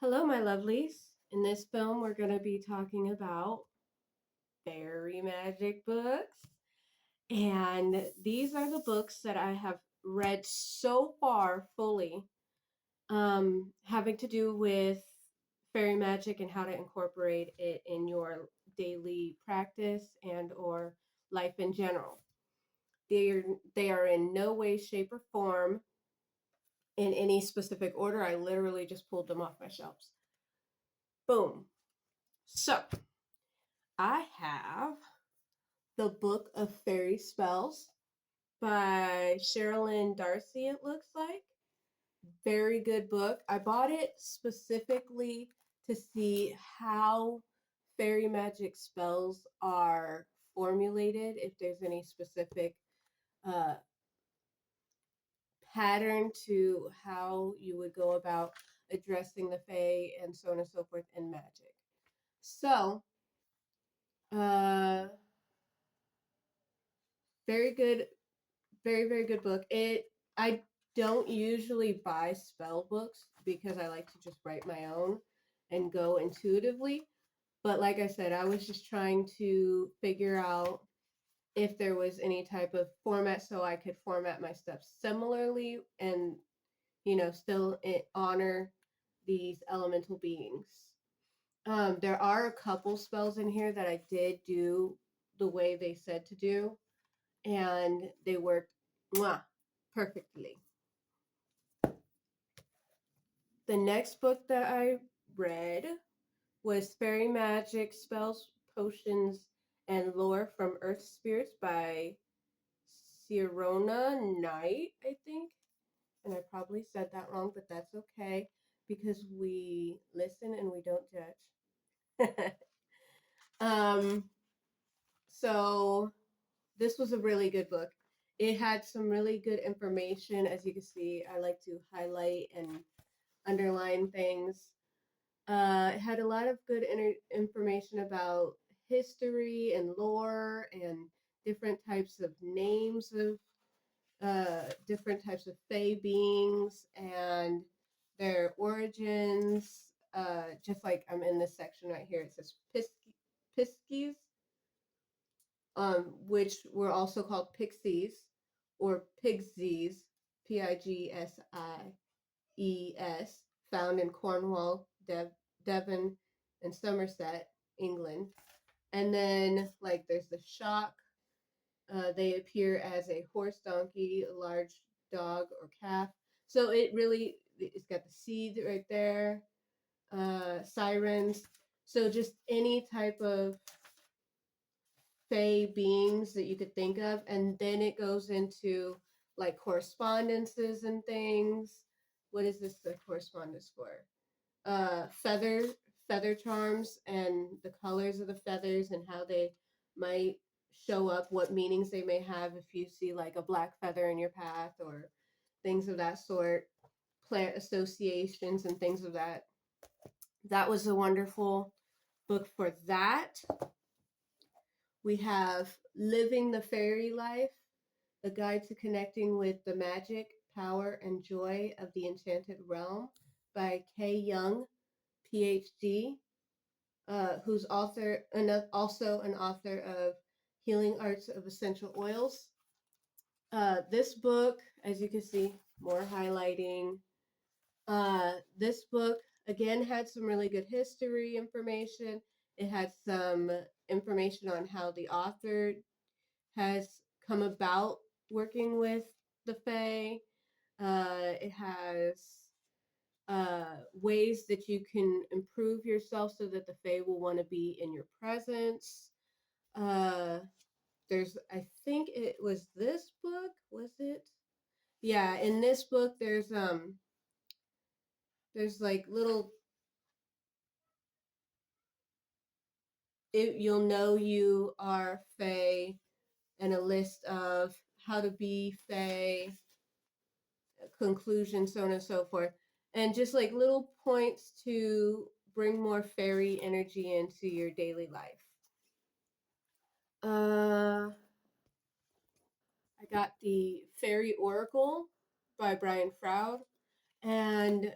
Hello, my lovelies. In this film, we're going to be talking about fairy magic books. And these are the books that I have read so far fully, having to do with fairy magic and how to incorporate it in your daily practice and or life in general. They're, they are in no way, shape, or form in any specific order. I literally just pulled them off my shelves. Boom. So, I have The Book of Fairy Spells by Sherilyn Darcy, it looks like. Very good book. I bought it specifically to see how fairy magic spells are formulated, if there's any specific uh, pattern to how you would go about addressing the fae and so on and so forth in magic. So, uh, very good, very good book. I don't usually buy spell books because I like to just write my own and go intuitively. But like I said, I was just trying to figure out if there was any type of format so I could format my stuff similarly and still honor these elemental beings. There are a couple spells in here that I did do the way they said to do, and they worked mwah, perfectly. The next book that I read was Fairy Magic Spells, Potions, and Lore from Earth Spirits by Sirona Knight, I think. And I probably said that wrong, but that's okay because we listen and we don't judge. um, so this was a really good book. It had some really good information. As you can see, I like to highlight and underline things. It had a lot of good information about history and lore and different types of names of different types of fae beings and their origins. Just like I'm in this section right here, it says piskies, which were also called pixies or pigsies, Pigsies, found in Cornwall, Devon, and Somerset, England. And then, like, there's the shock. They appear as a horse, donkey, a large dog, or calf. So it's got the seed right there, sirens. So just any type of fae beings that you could think of. And then it goes into like correspondences and things. What is this the correspondence for? Feather charms and the colors of the feathers and how they might show up, what meanings they may have if you see like a black feather in your path or things of that sort, plant associations and things of that. That was a wonderful book for that. We have Living the Fairy Life, a guide to connecting with the magic, power, and joy of the enchanted realm by Kay Young, PhD, who's also an author of Healing Arts of Essential Oils. This book, as you can see, more highlighting. This book, again, had some really good history information. It had some information on how the author has come about working with the Fae. It has ways that you can improve yourself so that the Fae will want to be in your presence. Uh, I think it was this book, was it? Yeah, in this book, there's like little, you'll know you are Fae, and a list of how to be Fae, conclusion, so on and so forth. And just like little points to bring more fairy energy into your daily life. I got the Fairy Oracle by Brian Froud. And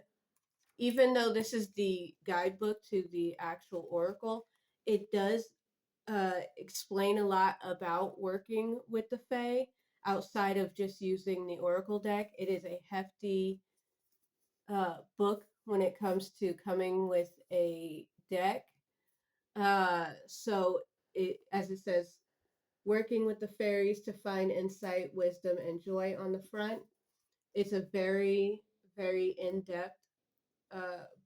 even though this is the guidebook to the actual oracle, it does explain a lot about working with the Fae outside of just using the oracle deck. It is a hefty book when it comes to coming with a deck. So it, as it says, working with the fairies to find insight, wisdom, and joy on the front. It's a very, very in-depth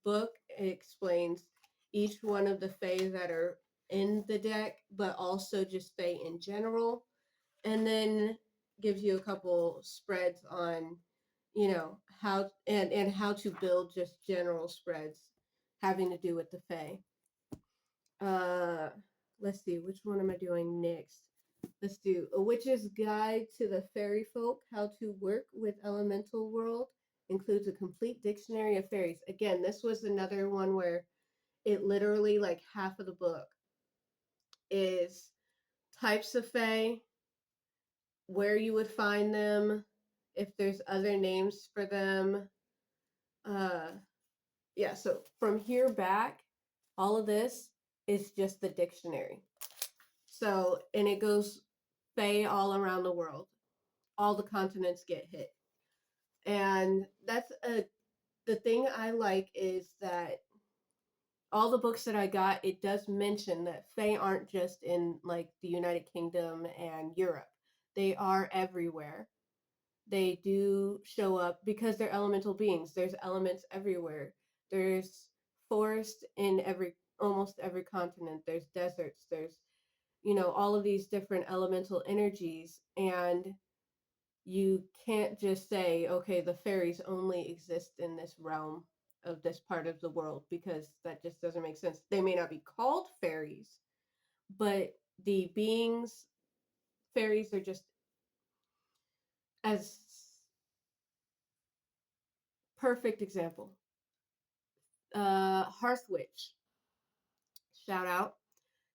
book. It explains each one of the fae that are in the deck, but also just fae in general, and then gives you a couple spreads on, how and how to build just general spreads having to do with the fae. Uh, let's see, which one am I doing next? Let's do A Witch's Guide to the Fairy Folk, How to Work with Elemental World. Includes a complete dictionary of fairies. Again, this was another one where it literally, like, half of the book is types of fae, where you would find them, if there's other names for them. Uh, yeah, so from here back, all of this is just the dictionary. So, and it goes fae all around the world. All the continents get hit. And the thing I like is that all the books that I got, it does mention that fae aren't just in like the United Kingdom and Europe. They are everywhere. They do show up because they're elemental beings. There's elements everywhere. There's forest in every almost every continent. There's deserts. There's all of these different elemental energies, and you can't just say, okay, the fairies only exist in this realm of this part of the world, because that just doesn't make sense. They may not be called fairies, but the beings, fairies are just as perfect example. Hearth Witch, shout out.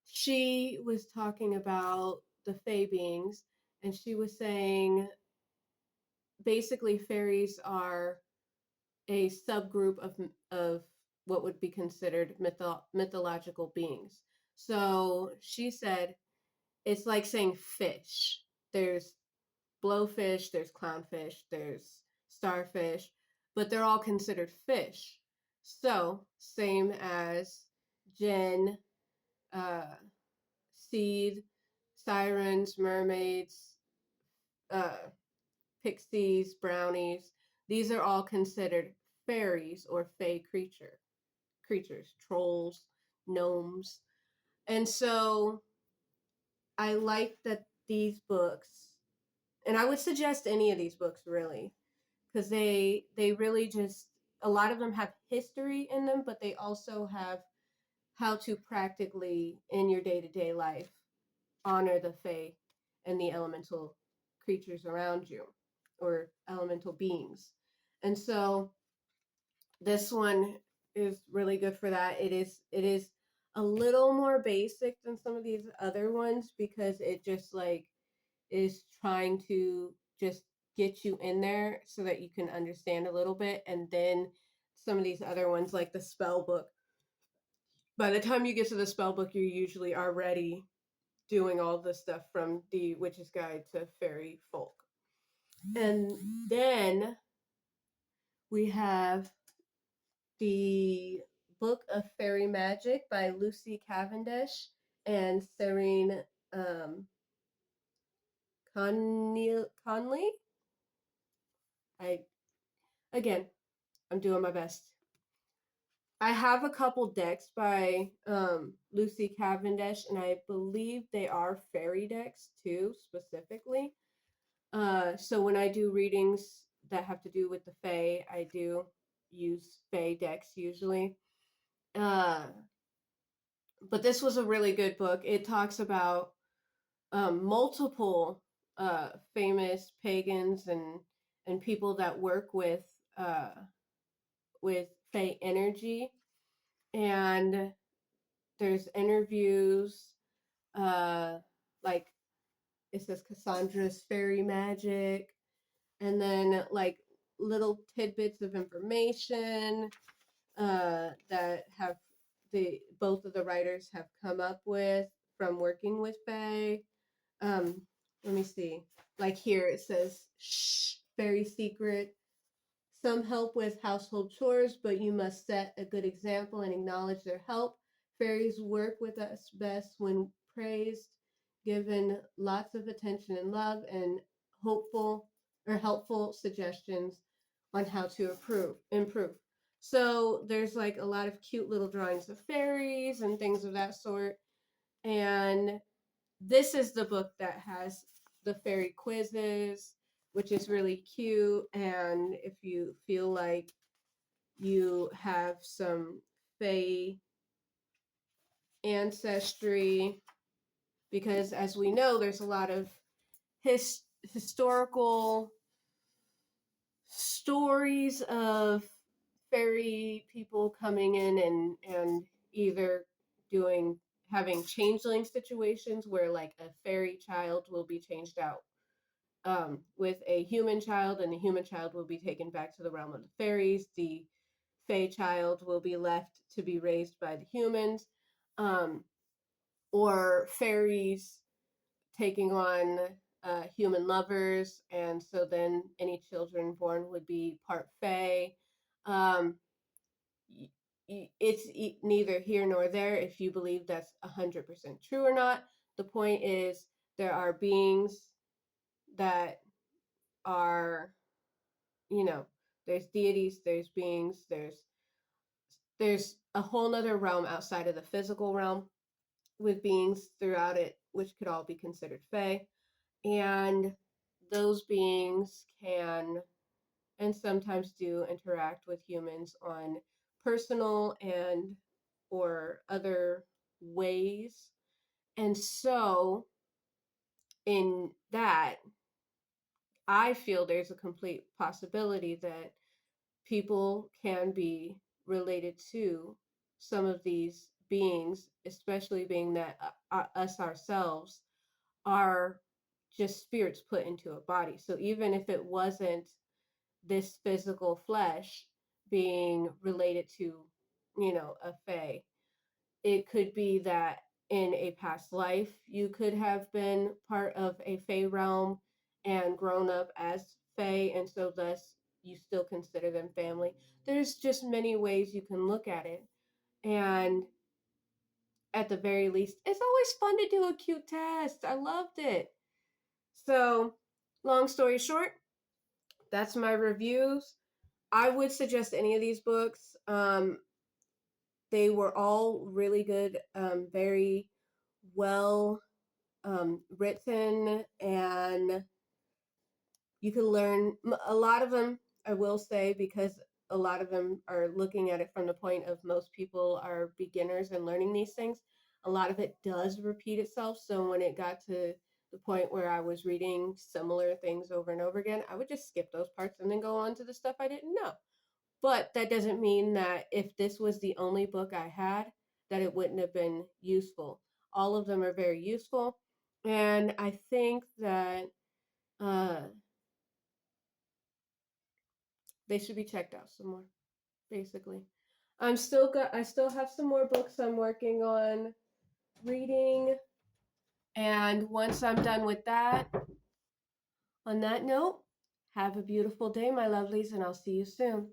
She was talking about the fae beings, and she was saying basically fairies are a subgroup of what would be considered mythological beings. So she said it's like saying fish. There's blowfish, there's clownfish, there's starfish, but they're all considered fish. So same as Jinn, uh, seed, sirens, mermaids, uh, pixies, brownies. These are all considered fairies or fae creatures, trolls, gnomes. And so I like that these books, and I would suggest any of these books really, because they really just, a lot of them have history in them, but they also have how to practically in your day-to-day life honor the fae and the elemental creatures around you, or elemental beings. And so this one is really good for that. It is a little more basic than some of these other ones, because it just like is trying to just get you in there so that you can understand a little bit. And then some of these other ones, like the spell book, by the time you get to the spell book, you're usually already doing all the stuff from the Witch's Guide to Fairy Folk. And then we have the Book of Fairy Magic by Lucy Cavendish and Serene Conley. I again, I'm doing my best. I have a couple decks by Lucy Cavendish, and I believe they are fairy decks too, specifically. So when I do readings that have to do with the Fae, I do use Fae decks usually. Uh, but this was a really good book. It talks about multiple famous pagans and people that work with Fae energy, and there's interviews, uh, like it says Cassandra's fairy magic, and then like little tidbits of information. that have the both of the writers have come up with from working with Fae. Um, let me see. Like here it says, shh, very secret. Some help with household chores, but you must set a good example and acknowledge their help. Fairies work with us best when praised, given lots of attention and love, and hopeful or helpful suggestions on how to improve. So there's like a lot of cute little drawings of fairies and things of that sort. And this is the book that has the fairy quizzes, which is really cute. And if you feel like you have some fae ancestry, because as we know, there's a lot of historical stories of fairy people coming in and either doing having changeling situations where like a fairy child will be changed out with a human child, and the human child will be taken back to the realm of the fairies. The fae child will be left to be raised by the humans, um, or fairies taking on human lovers, and so then any children born would be part fae. Um, it's neither here nor there if you believe that's 100% true or not. The point is, there are beings that are, you know, there's deities, there's beings, there's a whole nother realm outside of the physical realm with beings throughout it, which could all be considered fae. And those beings can and sometimes do interact with humans on personal and or other ways. And so in that, I feel there's a complete possibility that people can be related to some of these beings, especially being that us ourselves are just spirits put into a body. So even if it wasn't this physical flesh being related to, a fae, it could be that in a past life you could have been part of a fae realm and grown up as fae, and so thus you still consider them family. There's just many ways you can look at it, and at the very least, it's always fun to do a cute test. I loved it. So, long story short, that's my reviews. I would suggest any of these books. They were all really good, very well written, and you can learn a lot of them. I will say, because a lot of them are looking at it from the point of most people are beginners and learning these things. A lot of it does repeat itself. So when it got to the point where I was reading similar things over and over again, I would just skip those parts and then go on to the stuff I didn't know. But that doesn't mean that if this was the only book I had, that it wouldn't have been useful. All of them are very useful. And I think that uh, they should be checked out some more, basically. I still have some more books I'm working on reading. And once I'm done with that, on that note, have a beautiful day, my lovelies, and I'll see you soon.